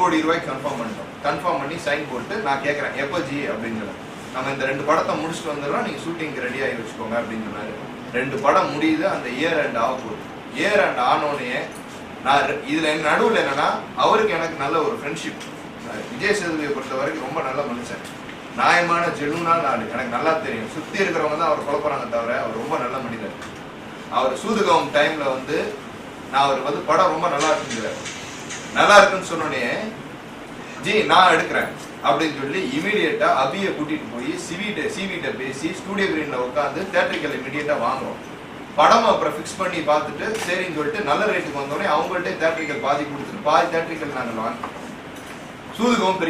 கோடி ரூபாய்க்கு கன்ஃபார்ம் பண்ணிட்டோம். கன்ஃபார்ம் பண்ணி சைன் போட்டு நான் கேட்குறேன் எப்போ ஜி அப்படின்னு. நம்ம இந்த 2 படத்தை முடிச்சுட்டு வந்துடுறோம், நீங்கள் ஷூட்டிங்க்கு ரெடி ஆகி வச்சுக்கோங்க அப்படின்னு சொன்னாரு. 2 படம் முடியுது, அந்த இயர் அண்ட் ஆக போகுது. இயர் அண்ட் ஆனோடனே நான் இதில் எங்கள் நடுவில் என்னன்னா, அவருக்கு எனக்கு நல்ல ஒரு ஃப்ரெண்ட்ஷிப். விஜய் சேதுபதியை பொறுத்த வரைக்கும் ரொம்ப நல்ல மனுஷன், நியாயமான ஜெனுவனான ஆள். எனக்கு நல்லா தெரியும், சுற்றி இருக்கிறவங்க தான் அவர் குழப்பறாங்க தவிர அவர் ரொம்ப நல்ல மனிதர். அவர் சூதுகம் டைமில் வந்து நான் அவர் வந்து படம் ரொம்ப நல்லா இருக்குங்கிறார். நல்லா இருக்குன்னு சொன்னோடனே ஜி நான் எடுக்கிறேன் அப்படின்னு சொல்லி இமீடியட்டா அபியை கூட்டிட்டு போய் சிவிட்ட பேசி ஸ்டூடியோ கிரீன்ல உட்காந்து தியேட்டரிக்கல் இமீடியட்டா வாங்குறோம். படம் அப்புறம் ஃபிக்ஸ் பண்ணி பார்த்துட்டு சரின்னு சொல்லிட்டு நல்ல ரேட்டுக்கு வந்தோடனே அவங்கள்ட்ட தியேட்டரிக்கல் பாதி கொடுத்துட்டு பாதி தியேட்டரிக்கல் நாங்கள் வாங்கிட்டோம். சூதுகம்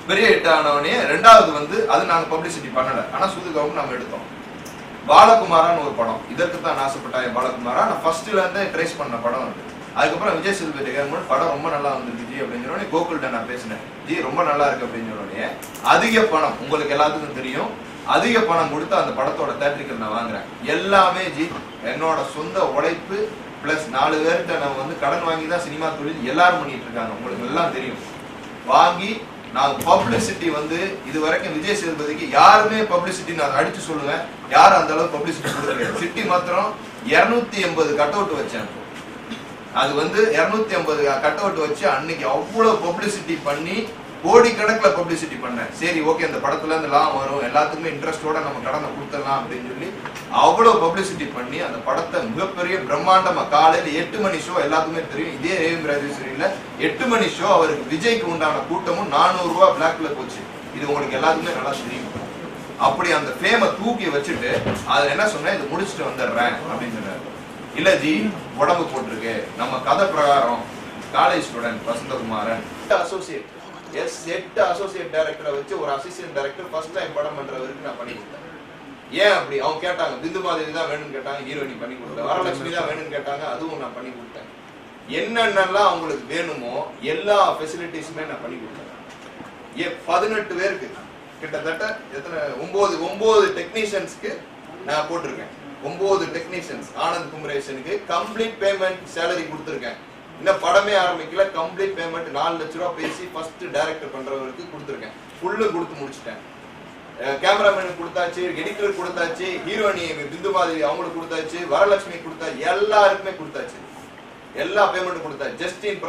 பெரிய ஹிட் ஆனவனே 2வது வந்து அது நாங்கள் பப்ளிசிட்டி பண்ணலை, ஆனால் சூதுகம் நம்ம எடுத்தோம். பாலகுமாரான்னு ஒரு படம், இதற்கு தான் ஆசைப்பட்டாய பாலகுமாரா, நான் ஃபர்ஸ்ட்ல இருந்தே ட்ரேஸ் பண்ண படம் வந்து. அதுக்கப்புறம் விஜய் சேதுபதி கேட்கும்போது படம் ரொம்ப நல்லா வந்துருக்கு ஜி அப்படின்னு சொன்னோடனே கோகுல்கிட்ட நான் பேசினேன், ஜி ரொம்ப நல்லா இருக்கு அப்படின்னு சொன்னோடனே அதிக பணம், உங்களுக்கு எல்லாத்துக்கும் தெரியும், அதிக பணம் கொடுத்து அந்த படத்தோட தியேட்டரிக்கல் நான் வாங்குறேன். எல்லாமே ஜி என்னோட சொந்த உழைப்பு பிளஸ் 4 பேர்கிட்ட நான் வந்து கடன் வாங்கி தான் சினிமா தொழில் எல்லாரும் பண்ணிட்டு இருக்காங்க, உங்களுக்கு எல்லாம் தெரியும். வாங்கி நான் பப்ளிசிட்டி வந்து இது வரைக்கும் விஜய் சேதுபதிக்கு யாருமே பப்ளிசிட்டி நான் அடிச்சு சொல்லுவேன், யாரும் அந்த அளவுக்கு பப்ளிசிட்டி கொடுக்கல. சிட்டி மாத்திரம் 280 கட் அவுட் வச்சேன். அது வந்து 250 கட் அவுட் வச்சு அன்னைக்கு அவ்வளவு பப்ளிசிட்டி பண்ணி கோடிக்கணக்கில் பப்ளிசிட்டி பண்ணேன். சரி ஓகே, இந்த படத்துல இருந்து லாம் வரும், எல்லாத்துக்குமே இன்ட்ரெஸ்டோட நம்ம கடனை கொடுத்துடலாம் அப்படின்னு சொல்லி அவ்வளவு பப்ளிசிட்டி பண்ணி அந்த படத்தை மிகப்பெரிய பிரம்மாண்டமா காலையில 8 மணி ஷோ, எல்லாத்துக்குமே தெரியும் இதே ரேவிம் ராஜேஸ்வரியில 8 மணி ஷோ, அவருக்கு விஜய்க்கு உண்டான கூட்டமும் 400 ரூபாய் பிளாக்ல போச்சு. இது உங்களுக்கு எல்லாத்துக்குமே நல்லா தெரியும். அப்படி அந்த ஃபேமை தூக்கி வச்சுட்டு அதுல என்ன சொன்னேன், இது முடிச்சுட்டு வந்துடுறேன் அப்படின்னு சொன்னாரு. இல்ல ஜி உடம்பு போட்டிருக்கு, நம்ம கதை பிரகாரம் college student Vasanthakumaran associate 8 associate டைரக்டரை வச்சு ஒரு அசிஸ்டன்ட் டைரக்டர் ஃபர்ஸ்ட் டைம் படம் பண்றவருக்கு நான் பண்ணி கொடுத்தேன். ஏன் அப்படி அவங்க கேட்டாங்க, பிந்து மாதிரி தான் வேணும்னு கேட்டாங்க, ஹீரோயினி பண்ணி கொடுத்தேன். வரலட்சுமி தான் வேணும்னு கேட்டாங்க, அதுவும் நான் பண்ணி கொடுத்தேன். என்னென்னலாம் அவங்களுக்கு வேணுமோ எல்லா ஃபெசிலிட்டிஸுமே நான் பண்ணி கொடுத்தேன். 18 பேருக்கு கிட்டத்தட்ட எத்தனை 9 டெக்னீஷியன்ஸ்க்கு நான் போட்டிருக்கேன். 9 டெக்னீஷியன்ஸ் ஆனந்த் குமரேசனுக்கு கம்ப்ளீட் பேமெண்ட் சேலரி கொடுத்துருக்கேன். இன்னும் படமே ஆரம்பிக்கல, கம்ப்ளீட் பேமெண்ட் 4 லட்ச ரூபா பேசி ஃபர்ஸ்ட் டைரக்டர் பண்றவருக்கு கொடுத்துருக்கேன். ஃபுல்லு கொடுத்து முடிச்சிட்டேன். கேமராமேனுக்கு கொடுத்தாச்சு, எடிட்டருக்கு கொடுத்தாச்சு, ஹீரோயினி பிந்து மாதிரி அவங்களுக்கு கொடுத்தாச்சு, வரலட்சுமி கொடுத்தாச்சு, எல்லாருக்குமே கொடுத்தாச்சு. எல்லா பேமெண்ட்டும் கொடுத்தாச்சு. ஜஸ்டின்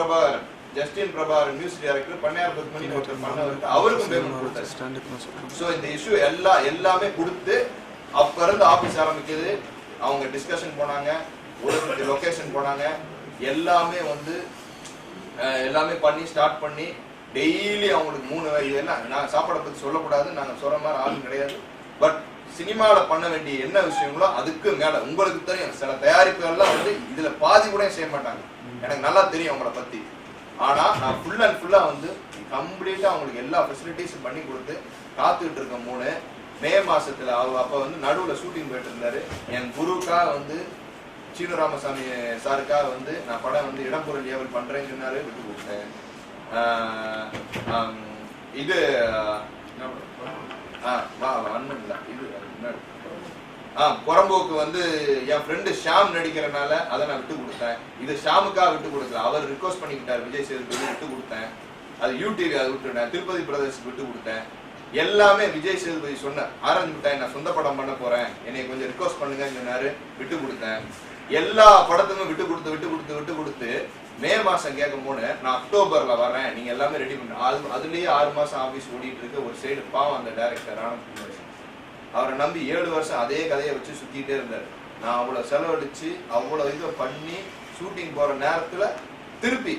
பிரபாகரன் மியூசிக் டைரக்டர் பண்ணையார் பத்மணி பண்ணவருக்கு அவருக்கும் பேமெண்ட் கொடுத்தாச்சு. ஸோ இந்த இஷ்யூ எல்லாமே கொடுத்து அப்ப இருந்து ஆபீஸ் ஆரம்பிக்குது. அவங்க டிஸ்கஷன் போனாங்க, ஒரு லொகேஷன் போனாங்க, எல்லாமே வந்து எல்லாமே பண்ணி ஸ்டார்ட் பண்ணி டெய்லி அவங்களுக்கு 3 இதெல்லாம் நான் சாப்பாடை பத்தி சொல்லக்கூடாது, நாங்க சொல்ற மாதிரி ஆளும் கிடையாது. பட் சினிமாவில் பண்ண வேண்டிய என்ன விஷயங்களோ அதுக்கு மேல உங்களுக்கு தெரியும். சில தயாரிப்புகள்லாம் வந்து இதுல பாதி கூட செய்ய மாட்டாங்க, எனக்கு நல்லா தெரியும் அவங்கள பத்தி. ஆனா நான் ஃபுல் அண்ட் ஃபுல்லா வந்து கம்ப்ளீட்டா அவங்களுக்கு எல்லா ஃபெசிலிட்டிஸும் பண்ணி கொடுத்து காத்துக்கிட்டு இருக்க 3 மே மாசத்துல அப்ப வந்து நடுவுல ஷூட்டிங் போயிட்டு இருந்தாரு. என் குருக்கா வந்து சீனு ராமசாமி சாருக்காக வந்து நான் படம் வந்து இடம்பொருள் ஏவல் பண்றேன்னு சொன்னாரு, விட்டு கொடுத்தேன். இது அண்ணன் இல்ல இது புறம்போக்கு வந்து என் ஃப்ரெண்டு ஷாம் நடிக்கிறனால அதை நான் விட்டு கொடுத்தேன். இது ஷாமுக்காக விட்டு கொடுக்கல, அவர் ரிக்வஸ்ட் பண்ணிக்கிட்டார் விஜய் சேதுபதி, விட்டு கொடுத்தேன். அது யூடிவி அதை விட்டுட்டேன். திருப்பதி பிரதர்ஸ்க்கு விட்டு கொடுத்தேன். எல்லாமே விஜய் சேதுபதி சொன்ன ஆரம்பிட்டேன், நான் சொந்த படம் பண்ண போறேன், என்னை கொஞ்சம் ரிக்வஸ்ட் பண்ணுங்கன்னு சொன்னாரு, விட்டு கொடுத்தேன். எல்லா படத்துக்கும் விட்டு கொடுத்து மே மாசம் கேட்கும் போது நான் அக்டோபர்ல வரேன், நீங்க எல்லாமே ரெடி பண்ண. அதுலயே 6 மாசம் ஆபீஸ் ஓடிட்டு இருக்கு. ஒரு சைடு பாவம் அந்த டைரக்டர் ஆனந்த் குமரேசன், அவரை நம்பி 7 வருஷம் அதே கதையை வச்சு சுத்திட்டே இருந்தாரு. நான் அவ்வளவு செலவழிச்சு அவ்வளவு இதை பண்ணி ஷூட்டிங் போற நேரத்துல திருப்பி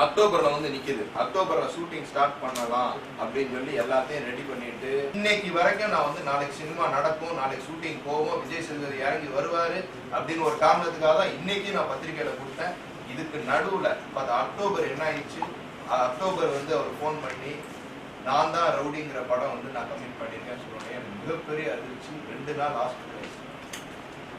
அக்டோபர்ல வந்து நிக்குது. அக்டோபர்ல ஷூட்டிங் ஸ்டார்ட் பண்ணலாம் அப்படின்னு சொல்லி எல்லாத்தையும் ரெடி பண்ணிட்டு இன்னைக்கு வரைக்கும் நான் வந்து நாளைக்கு சினிமா நடக்கும், நாளைக்கு ஷூட்டிங் போவோம், விஜய் சேதுபதி இறங்கி வருவாரு அப்படின்னு ஒரு காரணத்துக்காக தான் இன்னைக்கு நான் பத்திரிகையில கொடுத்தேன். இதுக்கு நடுவுல அக்டோபர் என்ன ஆயிடுச்சு, அக்டோபர் வந்து அவர் போன் பண்ணி நான் தான் ரவுடிங்கிற படம் வந்து நான் கமிட் பண்ணியிருக்கேன்னு சொல்லுவேன். எனக்கு மிகப்பெரிய அதிர்ச்சி. 2 நாள் ஹாஸ்பிட்டல்,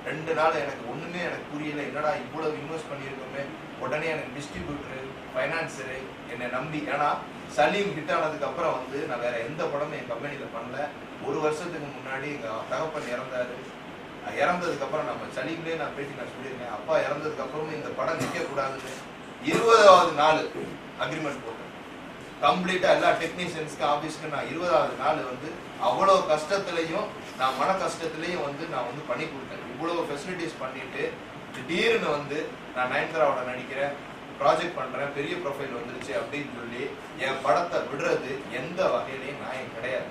2 நாள் எனக்கு ஒண்ணுமே எனக்கு புரியல. என்னடா இவ்வளவு இன்வெஸ்ட் பண்ணியிருக்கோமே. உடனே எனக்கு டிஸ்ட்ரிபியூட்டரு, ஃபைனான்சரு என்னை நம்பி, ஏன்னா சலீம் ஹிட் ஆனதுக்கு அப்புறம் வந்து நான் வேற எந்த படமும் என் கம்பெனியில பண்ணல. 1 வருஷத்துக்கு முன்னாடி எங்க தகப்பன் இறந்தாரு. இறந்ததுக்கு அப்புறம் நம்ம சலீம்லேயே நான் பேசி நான் சொல்லியிருக்கேன், அப்பா இறந்ததுக்கு அப்புறமும் இந்த படம் நிற்க கூடாதுன்னு 20வது நாள் அக்ரிமெண்ட் போட்டேன். கம்ப்ளீட்டா எல்லா டெக்னீஷியன்ஸ்க்கு ஆபீஸ்க்கு நான் 20வது நாள் வந்து அவ்வளவு கஷ்டத்திலையும் நான் மன கஷ்டத்திலையும் வந்து நான் வந்து பண்ணி கொடுத்தேன். இவ்வளவு ஃபெசிலிட்டிஸ் பண்ணிட்டு திடீர்னு வந்து நான் நயன்தாராவோட நடிக்கிறேன், ப்ராஜெக்ட் பண்றேன், பெரிய ப்ரொஃபைல் வந்துருச்சு அப்படின்னு சொல்லி என் படத்தை விடுறது எந்த வகையிலையும் நான் கிடையாது.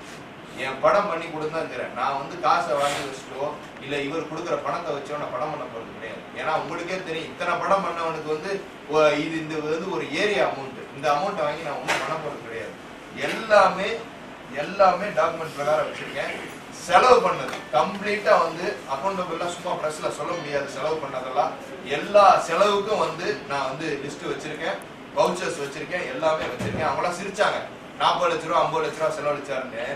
என் படம் பண்ணி கொடுத்தாங்கிறேன். நான் வந்து காசை வாங்கி வச்சுட்டோ இல்ல இவர் கொடுக்குற பணத்தை வச்சோ நான் படம் பண்ண போறது கிடையாது. ஏன்னா உங்களுக்கே தெரியும், இத்தனை படம் பண்ணவனுக்கு வந்து இது இந்த வந்து ஒரு ஏரியா அமௌண்ட், இந்த அமௌண்ட்டை வாங்கி நான் ஒன்றும் பண்ண போறது கிடையாது. எல்லாமே டாக்குமெண்ட் பிரகாரம் வச்சிருக்கேன். செலவு பண்ணது கம்ப்ளீட்டா வந்து அக்கௌண்டபிளா சும்மா பிரஸ்ல சொல்ல முடியாது. செலவு பண்ணதெல்லாம் எல்லா செலவுக்கும் வந்து நான் வந்து லிஸ்ட் வச்சிருக்கேன், வவுச்சர்ஸ் வச்சிருக்கேன், எல்லாமே வச்சிருக்கேன். அவங்களாம் சிரிச்சாங்க, 40 லட்ச ரூபா 50 லட்ச ரூபா செலவழிச்சாருன்னு.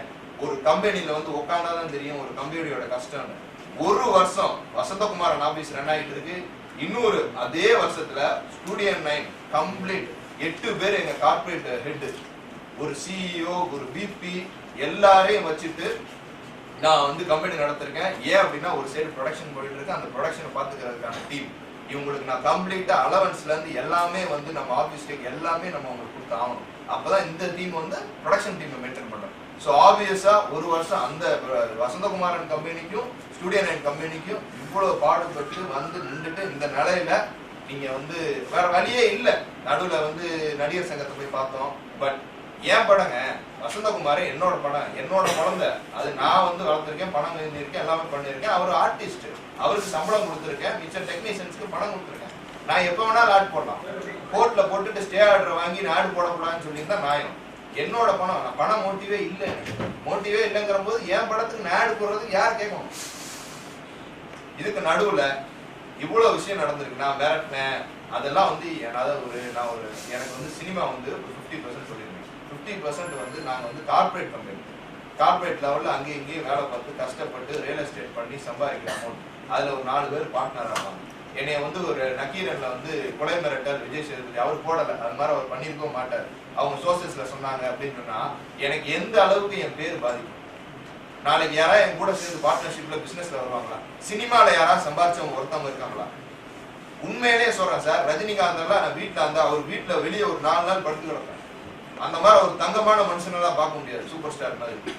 ஒரு கம்பெனில வந்து உட்கார்ந்தாதான் தெரியும் ஒரு கம்பெனியோட கஷ்டம். ஒரு வருஷம் வசந்தகுமாரன் ஆபீஸ் ரன் ஆகிட்டு இருக்கு. இன்னொரு அதே வருஷத்துல ஸ்டூடியோ 9 கம்ப்ளீட் 8 பேர் எங்க கார்பரேட் ஹெட், ஒரு சிஇஓ, ஒரு பிபி எல்லாரையும் வச்சுட்டு நான் வந்து கம்பெனி நடத்திருக்கேன். ஏன் அப்படின்னா ஒரு சைடு ப்ரொடக்ஷன் போயிட்டு இருக்கு, அந்த ப்ரொடக்ஷனை பார்த்துக்கிறதுக்கான டீம் இவங்களுக்கு நான் கம்ப்ளீட்டா அலவன்ஸ்ல இருந்து எல்லாமே வந்து நம்ம ஆபீஸ்க்கு எல்லாமே நம்ம உங்களுக்கு கொடுத்து ஆகணும். அப்பதான் இந்த டீம் வந்து ப்ரொடக்ஷன் டீமை மெயின்டைன் பண்ணணும். ஸோ ஆப்வியஸா ஒரு வருஷம் அந்த வசந்தகுமாரன் கம்பெனிக்கும் ஸ்டூடியோ 9 கம்பெனிக்கும் இவ்வளவு பாடுபட்டு வந்து நின்றுட்டு இந்த நிலையில நீங்க வந்து வேற வழியே இல்லை. நடுவில் வந்து நடிகர் சங்கத்தை போய் பார்த்தோம். பட் ஏன் படங்க வசந்தகுமார் என்னோட படம், என்னோட குழந்தை, அது நான் வந்து வளர்த்துருக்கேன், பணம் எழுதியிருக்கேன், எல்லாமே பண்ணியிருக்கேன். அவர் ஆர்டிஸ்ட், அவருக்கு சம்பளம் கொடுத்துருக்கேன், மிச்சம் டெக்னீஷியன்ஸ்க்கு பணம் கொடுத்துருக்கேன். நான் எப்போ வேணாலும் ஆட் போடலாம். கோர்ட்ல போட்டுட்டு ஸ்டே ஆர்டர் வாங்கி நான் ஆட் போடக்கூடாதுன்னு சொல்லியிருந்தா நியாயம். என்னோட பணம், நான் பணம் மோட்டிவே இல்லை, மோட்டிவே இல்லைங்கிற போது என் படத்துக்கு நான் ஆட் போடுறதுக்கு யார் கேட்கணும்? இதுக்கு நடுவுல இவ்வளவு விஷயம் நடந்திருக்கு. நான் மிரட்டினேன், அதெல்லாம் வந்து எனக்கு வந்து சினிமா வந்து ஒரு 50% சொல்லியிருந்தேன். 50% வந்து நாங்கள் வந்து கார்பரேட் கம்பெனி, கார்பரேட் லெவலில் அங்கேயும் இங்கேயும் வேலை பார்த்து கஷ்டப்பட்டு ரியல் எஸ்டேட் பண்ணி சம்பாதிக்கிற அமௌண்ட், அதில் ஒரு 4 பேர் பார்ட்னர் ஆவாங்க. என்னைய வந்து ஒரு நக்கீரன்ல வந்து கொலை மிரட்டல் விஜய் சேதுபதி அவர் போடலை, அது மாதிரி அவர் பண்ணியிருக்கவும் மாட்டார். அவங்க சோர்சஸ்ல சொன்னாங்க அப்படின்னு சொன்னா எனக்கு எந்த அளவுக்கு என் பேர் பாதிக்கும்? நாளைக்கு யாராவது என் கூட சேர்ந்து பார்ட்னர்ஷிப்ல பிசினஸ்ல வருவாங்களா? சினிமால யாராவது சம்பாதிச்சவங்க ஒருத்தவங்க இருக்காங்களா? உண்மையிலேயே சொல்றேன் சார், ரஜினிகாந்த் எல்லாம் நான் வீட்டுல இருந்தா அவர் வீட்டுல வெளியே ஒரு 4 நாள் படுத்து கிடப்பேன். அந்த மாதிரி ஒரு தங்கமான மனுஷனெல்லாம் பார்க்க முடியாது. சூப்பர் ஸ்டார் மாதிரி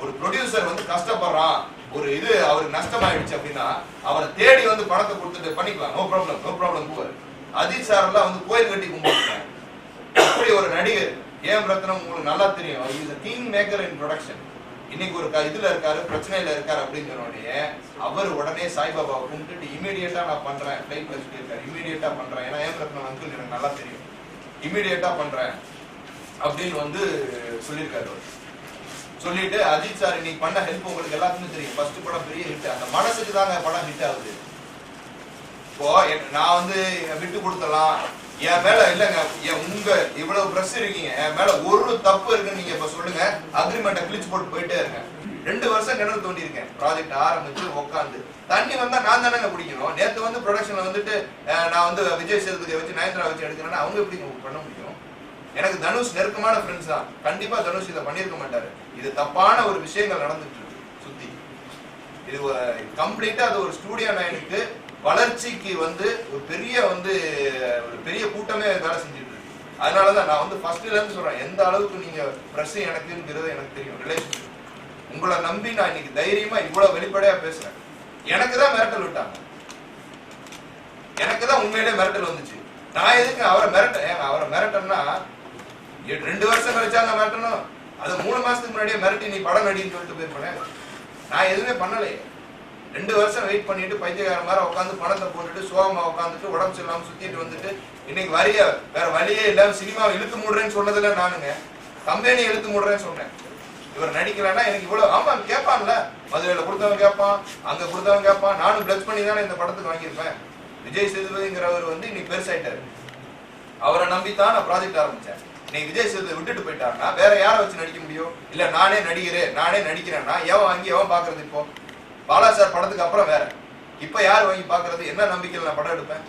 ஒரு ப்ரொடியூசர் வந்து கஷ்டப்படுறான், ஒரு இது அவருக்கு நஷ்டமாயிடுச்சு அப்படின்னா அவரை தேடி வந்து பணத்தை கொடுத்துட்டு பண்ணிக்கலாம், நோ ப்ராப்ளம் போவார். அஜித் சார் எல்லாம் வந்து கோயில் கட்டி கும்பிட்டுருக்கேன். அப்படி ஒரு நடிகர் ஏம் ரத்னம் உங்களுக்கு நல்லா தெரியும், is a king maker in production. இன்னைக்கு ஒரு இதுல இருக்காரு, பிரச்சனையில இருக்காரு அப்படின்னு சொன்ன உடனே அவர் உடனே சாய்பாபாவை கும்பிட்டு இமீடியட்டா நான் பண்றேன், ஃபிளைட்ல சொல்லியிருக்காரு, இமீடியட்டா பண்றேன். ஏன்னா ஏம் ரத்னம் அங்கிள் எனக்கு நல்லா தெரியும், இமீடியட்டா பண்றேன் அப்படின்னு வந்து சொல்லியிருக்காரு. சொல்லிட்டு அஜித் சார் இன்னைக்கு பண்ண ஹெல்ப் உங்களுக்கு எல்லாத்துக்குமே தெரியும். ஃபர்ஸ்ட் படம் பெரிய ஹிட், அந்த மனசுக்கு தாங்க படம் ஹிட் ஆகுது. இப்போ நான் வந்து விட்டு கொடுத்தலாம், என் மேல இல்லைங்க, உங்க இவ்வளவு பிரஸ் இருக்கீங்க, என் மேல ஒரு தப்பு இருக்குன்னு நீங்க இப்ப சொல்லுங்க, அக்ரிமெண்ட்டை கிழிச்சு போட்டு போயிட்டே இருங்க. 2 வருஷம் கிணறு தோண்டி இருக்கேன், ப்ராஜெக்ட் ஆரம்பிச்சு உட்காந்து. தண்ணி வந்தா நான் தானே குடிக்கணும். நேற்று வந்து ப்ரொடக்ஷன்ல வந்துட்டு நான் வந்து விஜய் சேதுபதியை வச்சு நயன்தாரா வச்சு எடுக்கிறேன்னா அவங்க எப்படி பண்ண முடியும்? எனக்கு தனுஷ் நெருக்கமான ஃப்ரெண்ட்ஸ் தான், கண்டிப்பா தனுஷ் இதை பண்ணிருக்க மாட்டாரு. இது தப்பான ஒரு விஷயங்கள் நடந்துட்டு இருக்கு சுத்தி. இது கம்ப்ளீட்டா அது ஒரு ஸ்டூடியோ 9க்கு வளர்ச்சிக்கு வந்து ஒரு பெரிய கூட்டமே வேலை செஞ்சுட்டு இருக்கு. அதனாலதான் நான் வந்து ஃபர்ஸ்ட்ல இருந்து சொல்றேன், எந்த அளவுக்கு நீங்க பிரஸ் எனக்குங்கிறது எனக்கு தெரியும். ரிலேஷன்ஷிப் உங்களை நம்பி நான் இன்னைக்கு தைரியமா இவ்வளவு வெளிப்படையா பேசுறேன். எனக்கு தான் மிரட்டல் விட்டாங்க, எனக்கு தான் உண்மையிலே மிரட்டல் வந்துச்சு. நான் எதுக்கு அவரை மிரட்டன்னா 2 வருஷம் கழிச்சாங்க மிரட்டணும், அது 3 மாசத்துக்கு முன்னாடியே மிரட்டி நீ படம் நடின்னு சொல்லிட்டு போயிருப்பேன். நான் எதுவுமே பண்ணலையே. 2 வருஷம் வெயிட் பண்ணிட்டு பைத்தியக்கார மாதிரி உட்காந்து பணத்தை போட்டுட்டு சோகமா உட்காந்துட்டு உடம்பு சரியில்லாம சுத்திட்டு வந்துட்டு இன்னைக்கு வேற வழியே இல்லாம சினிமாவை இழுத்து மூடுறேன்னு சொன்னதுல நானுங்க கம்பெனி இழுத்து மூடுறேன்னு சொன்னேன். இவர் நடிக்கலன்னா எனக்கு இவ்வளவு ஆமா கேட்பான்ல, மதுரையில கொடுத்தவன் கேட்பான், அங்க கொடுத்தவன் கேட்பான். நானும் பிளஸ் பண்ணி தானே இந்த படத்துக்கு வாங்கியிருப்பேன். விஜய் சேதுபதிங்கிறவர் வந்து இன்னைக்கு பெருசாயிட்டாரு, அவரை நம்பித்தான் நான் ப்ராஜெக்ட் ஆரம்பிச்சேன். இன்னைக்கு விஜய் சேதுபதி விட்டுட்டு போயிட்டாருன்னா வேற யாரை வச்சு நடிக்க முடியும்? இல்ல நானே நடிக்கிறேன்னா எவன் வாங்கி எவன் பாக்குறது? இப்போ பாலா சார் படத்துக்கு அப்புறம் வேற, இப்ப யார் வாங்கி பாக்குறது? என்ன நம்பிக்கையில் நான் படம் எடுப்பேன்?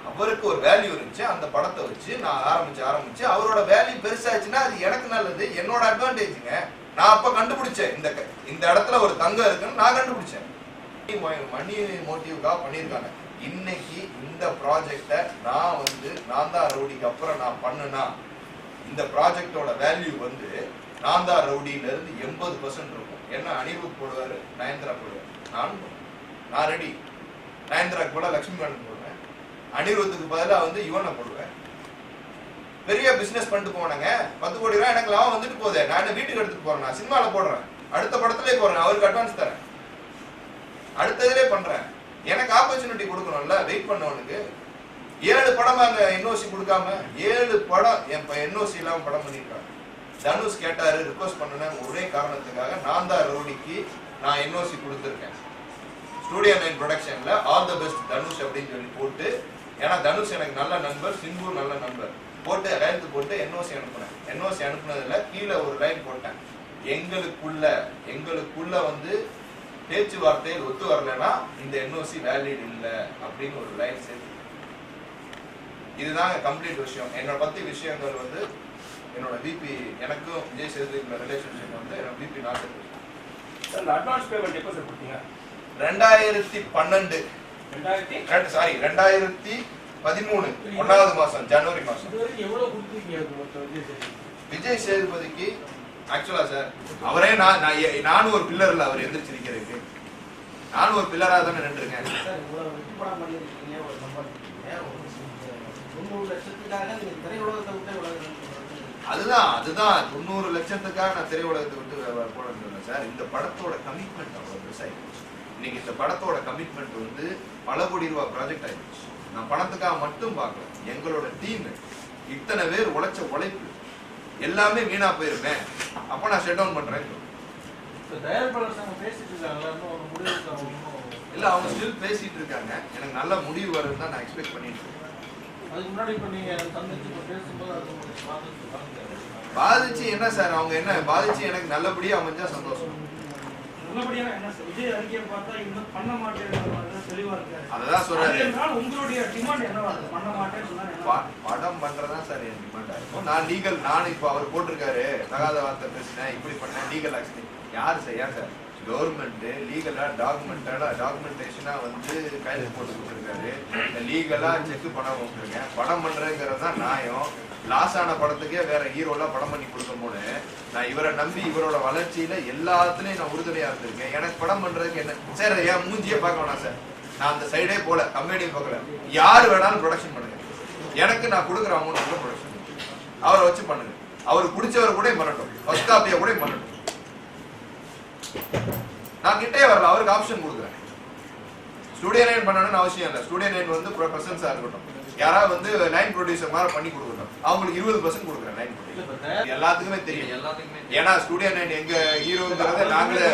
அவருக்கு ஒரு வேல்யூ இருந்துச்சு, அந்த படத்தை வச்சு நான் ஆரம்பிச்சு அவரோட வேல்யூ பெருசாச்சுன்னா அது எனக்கு நல்லது, என்னோட அட்வான்டேஜுங்க. நான் அப்ப கண்டுபிடிச்சேன் இந்த இடத்துல ஒரு தங்கம் இருக்குன்னு நான் கண்டுபிடிச்சேன். மணி மோட்டிவ்காக பண்ணியிருக்காங்க. இன்னைக்கு இந்த ப்ராஜெக்டை நான் தான் ரவுடிக்கு அப்புறம் நான் பண்ணுனா இந்த ப்ராஜெக்டோட வேல்யூ நான் தான் ரவுடியில இருந்து 80% இருக்கும். என்ன அனிருத் போடுவாரு, நயன்தரா போடுவாரு, நான் ரெடி. நயன்தராக்கு போல லட்சுமி மேனன் போடுவேன், அனிருத்துக்கு பதிலாக இவனை போடுவேன். பெரிய பிசினஸ் பண்ணிட்டு போனாங்க, 10 கோடி ரூபாய் எனக்கு லாபம் வந்துட்டு போதே, நான் என்ன வீட்டுக்கு எடுத்துட்டு போறேன், நான் சினிமால போடுறேன், அடுத்த படத்திலே போறேன், அவருக்கு அட்வான்ஸ் தரேன், அடுத்ததுலே பண்றேன். எனக்கு ஆப்பர்ச்சுனிட்டி கொடுக்கணும்ல வெயிட் பண்ணவனுக்கு. 7 படம் அங்க என்ஓசி கொடுக்காம 7 படம் என் என்ஓசி இல்லாம படம் பண்ணிருக்காங்க. தனுஷ் கேட்டாரு, ரிக்வஸ்ட் பண்ணேன், ஒரே காரணத்துக்காக நான் தான் ரவுடிக்கு நான் என்ஓசி கொடுத்துருக்கேன். ஸ்டூடியோ 9 ப்ரொடக்ஷன்ல ஆல் தி பெஸ்ட் தனுஷ் அப்படின்னு சொல்லி போட்டு, ஏன்னா தனுஷ் எனக்கு நல்ல நண்பர், சிம்பு நல்ல நண்பர், போட்டு கையெழுத்து போட்டு என்ஓசி அனுப்புனேன். என்ஓசி அனுப்புனதுல கீழே ஒரு லைன் போட்டேன், எங்களுக்குள்ள பேச்சுவார்த்தையில் ஒத்து வரலன்னா இந்த என்ஓசி வேலிட் இல்லை அப்படின்னு ஒரு லைன் சேர்த்து. இதுதான் கம்ப்ளீட் விஷயம். என்னோட பத்தி விஷயங்கள் என்னோட பிபி எனக்கும் விஜய் சேதுபதியோட ரிலேஷன்ஷிப் என்னோட பிபி நாட்டு. அட்வான்ஸ் பேமெண்ட் எப்போ சார் கொடுத்தீங்க? 2012 2013 1வது மாசம் ஜனவரி மாசம். விஜய் சேதுபதிக்கு ஆக்சுவலா சார் அவரே நானும் ஒரு பில்லர் இல்ல, அவர் எந்திரிச்சிருக்கிறதுக்கு நானும் ஒரு பில்லரா தானே நின்றுருக்கேன். அதுதான் 90 லட்சத்துக்காக நான் திரையுலகத்தை விட்டு போனேன் சார். இந்த படத்தோட கமிட்மெண்ட் அவ்வளவு பெருசாயிடுச்சு. இன்னைக்கு இந்த படத்தோட கமிட்மெண்ட் பல கோடி ரூபாய் ப்ராஜெக்ட் ஆயிடுச்சு. நான் பணத்துக்காக மட்டும் பார்க்கல, எங்களோட டீம் இத்தனை பேர் உழைச்ச உழைப்பு எல்லாமே வீணா போயிருமே, அப்ப நான் ஷட் டவுன் பண்றேன். இல்ல அவங்க ஸ்டில் பேசிட்டு இருக்காங்க. எனக்கு நல்ல முடிவு வரும்னு தான் நான் எக்ஸ்பெக்ட் பண்ணிட்டு இருக்கேன். பாதிச்சு என்ன சார், அவங்க என்ன பாதிச்சு எனக்கு நல்லபடியா அமைஞ்சா சந்தோஷம். அதான் சொல்றாரு, படம் பண்றதா சார் என் டிமாண்டா இருக்கும். நான் இப்ப அவர் போட்டிருக்காரு தகாத வார்த்தை பேசினேன், இப்படி பண்ணேன், லீகல் ஆக்ஷன் யாரு செய்யா சார்? கவர்மெண்ட் லீகலா டாக்குமெண்டேஷனா கைது போட்டு கொடுத்துருக்காரு, லீகலா செக் பணம் கொடுத்துருக்கேன். படம் பண்றதுங்கிறது தான் நியாயம். லாஸ் ஆன படத்துக்கே வேற ஹீரோலாம் படம் பண்ணி கொடுக்கும் போது நான் இவரை நம்பி இவரோட வளர்ச்சியில எல்லாத்துலயும் நான் உறுதுணையா இருந்திருக்கேன். எனக்கு படம் பண்றதுக்கு என்ன சார், என் மூஞ்சியே பார்க்க வேணாம் சார், நான் அந்த சைடே போல, கம்பெனியும் பார்க்கல, யாரு வேணாலும் ப்ரொடக்ஷன் பண்ணுங்க, எனக்கு நான் கொடுக்குற அமௌண்ட் ப்ரொடக்ஷன் அவரை வச்சு பண்ணுங்க, அவருக்கு பிடிச்சவர் கூட பண்ணட்டும், ஃபர்ஸ்ட் காப்பியா கூட பண்ணட்டும், நான் கிட்டே வரல, அவருக்கு ஆப்ஷன் கொடுக்குறேன். ஸ்டூடியோ 9 பண்ணணும்னு அவசியம் இல்லை, ஸ்டூடியோ 9 பிரசன்ஸா இருக்கட்டும், யாராவது லைன் ப்ரொடியூசர் மாதிரி பண்ணி கொடுக்கணும், அவங்களுக்கு 20% கொடுக்குறேன் லைன் ப்ரொடியூசர். எல்லாத்துக்குமே தெரியும், ஏன்னா ஸ்டூடியோ 9 எங்க ஹீரோங்கிறத நாங்களே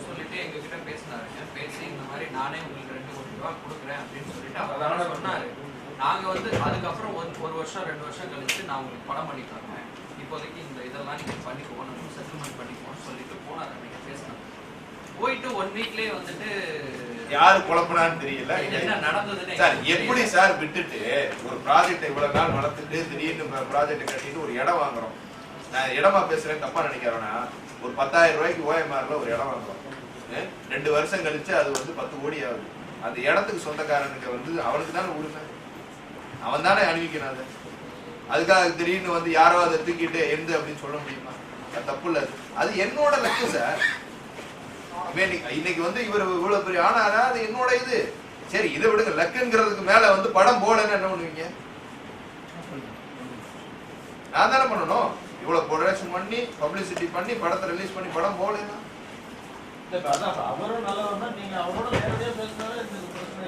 சொல்லிட்டு எங்க கிட்ட பேசினாருங்க. பேசி இந்த மாதிரி நானே உங்களுக்கு 2 கோடி ரூபாய் கொடுக்குறேன் அப்படின்னு சொல்லிட்டு அவர் சொன்னாரு. நாங்க அதுக்கப்புறம் 1 வருஷம் 2 வருஷம் கழிச்சு நான் உங்களுக்கு படம் பண்ணி தரேன், இப்போதைக்கு இந்த இதெல்லாம் நீங்க பண்ணிக்குவோம், நம்ம செட்டில்மெண்ட் பண்ணிக்குவோம் சொல்லிட்டு போனாரு. நீங்க பேசினாங்க, போயிட்டு 1 வீக்லயே யாரு குழப்பனான்னு தெரியல, என்ன நடந்ததுன்னு சார். எப்படி சார் விட்டுட்டு ஒரு ப்ராஜெக்ட் இவ்வளவு நாள் வளர்த்துட்டு திடீர்னு ப்ராஜெக்ட் கட்டிட்டு ஒரு இடம் வாங்குறோம். நான் இடமா பேசுறேன் தப்பா நினைக்கிறேன்னா, ஒரு 10,000 ரூபாய்க்கு ஓஎம்ஆர்ல ஒரு இடம் வாங்குறோம், 2 வருஷம் கழிச்சு அது 10 கோடி ஆகுது. அந்த இடத்துக்கு சொந்தக்காரனுக்கு அவனுக்கு தானே உரிமை, அவன் தானே அணிவிக்கணும். அது அதுக்காக திடீர்னு யாரோ அதை தூக்கிட்டு எந்த அப்படின்னு சொல்ல முடியுமா? அது தப்பு இல்லை. அது என்னோட லக்கு சார். இன்னைக்கு இவர் இவ்வளவு பெரிய ஆனாரா, அது என்னோட இது. சரி, இதை விடுங்க, லக்குங்கிறதுக்கு மேல படம் போலன்னு என்ன பண்ணுவீங்க? நான் தானே பண்ணணும். இவ்வளவு ப்ரொடக்ஷன் பண்ணி பப்ளிசிட்டி பண்ணி படத்தை ரிலீஸ் பண்ணி படம் போலன்னா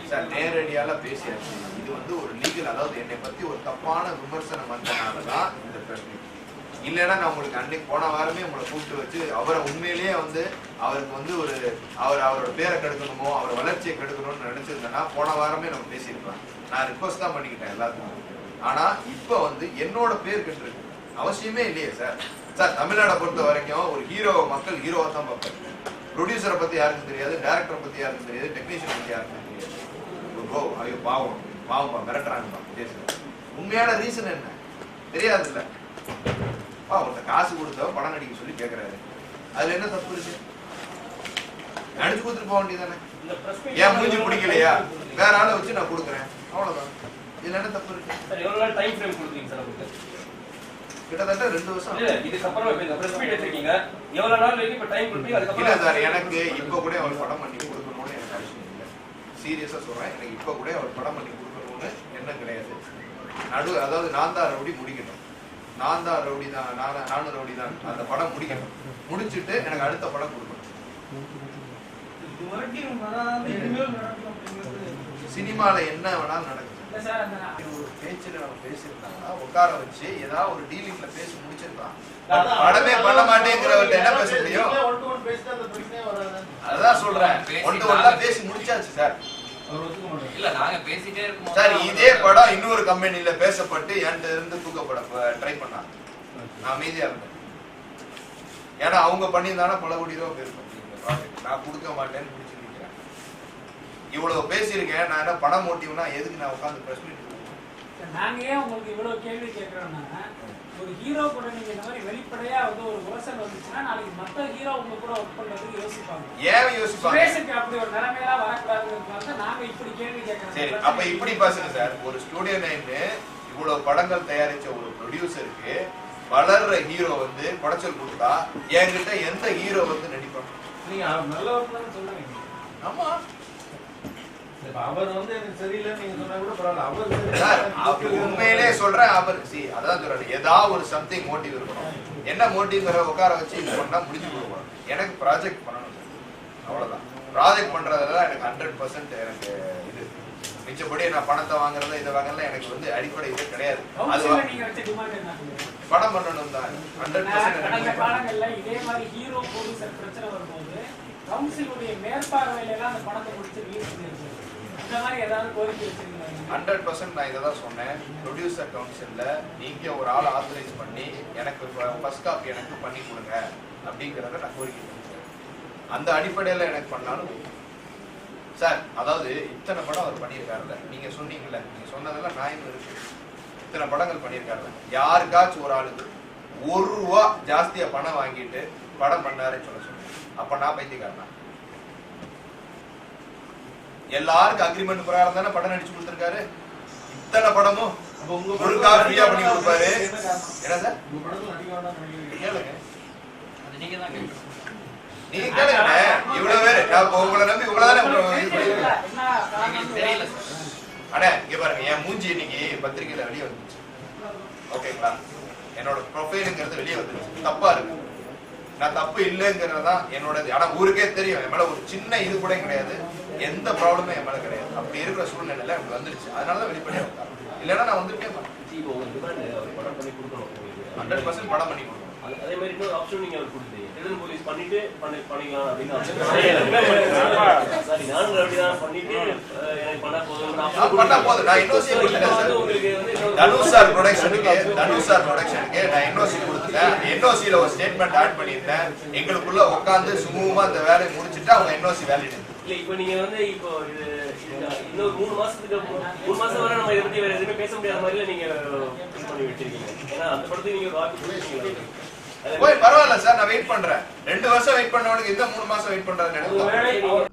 சார் நேரடியால பேசியாச்சு. இது ஒரு லீகல், அதாவது என்னை பத்தி ஒரு தப்பான விமர்சனம் வந்தனாலதான் இந்த பிரச்சனை. இல்லைன்னா நான் உங்களுக்கு அன்னைக்கு போன வாரமே உங்களை கூப்பிட்டு வச்சு அவரை உண்மையிலேயே அவருக்கு அவரோட பேரை கெடுக்கணுமோ அவர் வளர்ச்சியை கெடுக்கணும்னு நினைச்சிருந்தேன்னா போன வாரமே நம்ம பேசியிருக்கலாம். நான் ரிக்வஸ்ட் தான் பண்ணிக்கிட்டேன் எல்லாத்துக்கும். ஆனா இப்ப என்னோட பேர் கெட்டுருக்கு அவசியமே இல்லையே சார். சார் தமிழ்நாடை பொறுத்த வரைக்கும் ஒரு ஹீரோவை மக்கள் ஹீரோவை தான் பார்ப்பாங்க. ப்ரொடியூசரை பத்தி யாருக்கும் தெரியாது, டைரக்டரை பத்தி யாருக்கும் தெரியாது, டெக்னீஷியன் பத்தி யாருக்கும் தெரியாது. ஐயோ பாவம்பா மிரட்டுறாங்கப்பா பேசுறேன். உண்மையான ரீசன் என்ன தெரியாது இல்ல. ஒருத்தர் காசு கொடுத்தா படம் நடிக்க சொல்லி கேட்கறாரு, அதுல என்ன தப்பு இருக்கு? நடிச்சு கொடுத்துட்டு போக வேண்டியதானே? இந்த press meet ஏன் மூஞ்சி பிடிக்கலையா, வேற ஆளை வச்சு நான் கொடுக்குறேன், அவ்வளவுதான். இதுல என்ன தப்பு இருக்கு? சார் எவ்வளவு நாள் டைம் ஃப்ரேம் கொடுத்தீங்க சார் உங்களுக்கு? கிட்டத்தட்ட 2 வருஷம். இல்ல இதுக்கு அப்புறம் இப்ப இந்த பிரஸ் மீட் வச்சிருக்கீங்க, எவ்வளவு நாள் வரைக்கும் இப்ப டைம் கொடுத்தீங்க? அதுக்கு இல்ல அப்புறம் சார், எனக்கு இப்ப கூட அவர் படம் பண்ணி கொடுக்கணும்னு எனக்கு அவசியம் இல்லை. சீரியஸா சொல்றேன், எனக்கு இப்ப கூட அவர் படம் பண்ணி கொடுக்கணும்னு என்ன கிடையாது. அதாவது நான் தான் ரவுடி முடிக்கணும், நான் தான் ரவுடி தான், நானும் ரவுடி தான், அந்த படம் முடிக்கணும். முடிச்சுட்டு எனக்கு அடுத்த படம் கொடுக்கணும். சினிமால என்ன வேணாலும் நடக்குது. ஒரு பேச்சுல நம்ம பேசியிருந்தாங்கன்னா உட்கார வச்சு ஏதாவது ஒரு டீலிங்ல பேசி முடிச்சிருக்கலாம். படமே பண்ண மாட்டேங்கிறவர்கிட்ட என்ன பேச முடியும்? அதான் சொல்றேன், ஒன்று ஒன்றா பேசி முடிச்சாச்சு சார். இல்ல நாங்க பேசிட்டே இருக்கோம் சார். இதே படம் இன்னொரு கம்பெனில பேசப்பட்டு என்கிட்ட இருந்து தூக்கப்பட ட்ரை பண்ணாங்க. நான் அமைதியா இருந்தேன். ஏன்னா அவங்க பண்ணியிருந்தாங்கன்னா பல கோடி ரூபா பேர் நான் கொடுக்க மாட்டேன்னு பிடிச்சி நிற்கிறேன். இவ்வளவு பேசியிருக்கேன். நான் என்ன பணம் மோட்டிவ்னா எதுக்கு நான் உட்காந்து பிரஸ் மீட்? நாங்க ஏன் உங்களுக்கு இவ்வளவு கேள்வி கேட்கிறோம்னா, ஒரு ஹீரோ கூட நீங்க இந்த மாதிரி வெளிப்படையா வந்து ஒரு உரசல் வந்துச்சுன்னா நாளைக்கு மத்த ஹீரோ உங்க கூட ஒர்க் பண்றதுக்கு யோசிப்பாங்க. ஏன் யோசிப்பாங்க? சுரேஷுக்கு அப்படி ஒரு நிலைமையெல்லாம் வரக்கூடாதுங்கிறதுனால நாங்க இப்படி கேள்வி கேட்கறோம். சரி, அப்ப இப்படி பேசுங்க சார். ஒரு ஸ்டூடியோ நைன்னு இவ்வளவு படங்கள் தயாரிச்ச ஒரு ப்ரொடியூசருக்கு வளர்ற ஹீரோ வந்து குடைச்சல் கொடுத்தா என்கிட்ட எந்த ஹீரோ வந்து நடிப்பாங்க? நீங்க நல்ல ஒர்க்லாம் சொல்லுங்க. ஆமா, அவர் வந்து எனக்கு சரியில்லை நீங்க சொன்னா கூட பரவாயில்ல. அவர் உண்மையிலே சொல்றேன். அவர் அதான் சொல்றேன், ஏதாவது ஒரு சம்திங் மோட்டிவ் இருக்கணும். என்ன மோட்டிவ்ங்கிற உட்கார வச்சு இது பண்ணா முடிஞ்சு கொடுக்கணும். எனக்கு ப்ராஜெக்ட் பண்ணணும், அவ்வளவுதான். ப்ராஜெக்ட் பண்றதுல எனக்கு 100% எனக்கு இது. மிச்சப்படி நான் பணத்தை வாங்குறத இதை வாங்கல எனக்கு வந்து அடிப்படை இது கிடையாது. அது நீங்க வச்ச டிமாண்ட் என்ன? படம் பண்ணணும் தான் 100%. கடந்த காலங்கள்ல இதே மாதிரி ஹீரோ ப்ரொடியூசர் பிரச்சனை வரும்போது கவுன்சிலுடைய மேற்பார்வையில எல்லாம் அந்த படத்தை முடிச்சு ரிலீஸ் பண்ணிருக்காங்க. இந்த மாதிரி ஏதாவது கோரிக்கை வச்சிருக்கீங்க? 100% நான் இதை தான் சொன்னேன். ப்ரொடியூசர் கவுன்சில்ல நீங்க ஒரு ஆள் ஆத்தரைஸ் பண்ணி எனக்கு ஃபர்ஸ்ட் காப்பி எனக்கு பண்ணி கொடுங்க அப்படிங்கிறத நான் கோரிக்கை பண்ணிக்கிறேன். அந்த அடிப்படையில் எனக்கு பண்ணாலும் சார். அதாவது இத்தனை படம் அவர் பண்ணியிருக்காருல்ல, நீங்க சொன்னீங்கல்ல, நீங்க சொன்னதெல்லாம் நியாயம் இருக்கு. இத்தனை படங்கள் பண்ணியிருக்காருல்ல, யாருக்காச்சும் ஒரு ஆளுக்கு ₹1 ஜாஸ்தியா பணம் வாங்கிட்டு படம் பண்ணாருன்னு சொல்ல சொல்லுங்க. அப்ப நான் பைத்தியக்காரனா? எல்லாருக்கும் அக்ரிமெண்ட் பிரகாரம் தானே படம் நடிச்சு கொடுத்திருக்காரு. இத்தனை படமும் ஒரு காப்பியா பண்ணி கொடுப்பாரு. என்ன சார் கேளுங்க, அது நீங்க தான் கேட்கணும். நீங்க கேளுங்க. இவ்வளவு பேரு நான் உங்களை நம்பி உங்களை தானே தெரியல சார். அண்ணா இங்க பாருங்க, என் மூஞ்சி இன்னைக்கு பத்திரிகையில வெளியே வந்துச்சு. ஓகேங்களா? என்னோட ப்ரொஃபைலுங்கிறது வெளியே வந்துருச்சு. தப்பா இருக்கு, நான் தப்பு இல்லைங்கிறதான் என்னோட. ஆனா ஊருக்கே தெரியும் என் மேல ஒரு சின்ன இது கூட கிடையாது, எந்த ப்ராப்ளமும் என் மேல கிடையாது. அப்படி இருக்கிற சூழ்நிலையில எனக்கு வந்துருச்சு. அதனாலதான் வெளிப்படையா வந்தாங்க. இல்லைன்னா நான் வந்துருக்கேன். 100% படம் பண்ணி கொடுக்கணும். அதே மாதிரி இன்னொரு ஆப்ஷன் நீங்க அவர் கொடுத்தீங்க, ரிடன் போலீஸ் பண்ணிட்டு பண்ணிக்கலாம் அப்படின்னு. சரி, நானும் அப்படிதான் பண்ணிட்டு எனக்கு பண்ணா போதும். நான் என்ஓசி கொடுத்துட்டேன் சார். தனுஷ் சார் ப்ரொடக்ஷனுக்கு நான் என்ஓசி கொடுத்துட்டேன். என்ஓசியில ஒரு ஸ்டேட்மெண்ட் ஆட் பண்ணியிருந்தேன். எங்களுக்குள்ள உட்காந்து சுமூகமா அந்த வேலையை முடிச்சுட்டு அவங்க என்ஓசி வேலையிட்டு. இல்ல இப்போ நீங்க வந்து இப்போ இது இன்னொரு 3 மாசம் வரை நம்ம இதை பத்தி வேற எதுவுமே பேச முடியாத மாதிரில நீங்க இது பண்ணி வச்சிருக்கீங்க. ஏன்னா அந்த படத்துக்கு நீங்க வாக்கு கொடுத்தீங்க. போய் பரவாயில்ல சார், நான் வெயிட் பண்றேன். 2 வருஷம் வெயிட் பண்ணவனுக்கு இந்த 3 மாசம் வெயிட் பண்றதுன்னு எனக்கு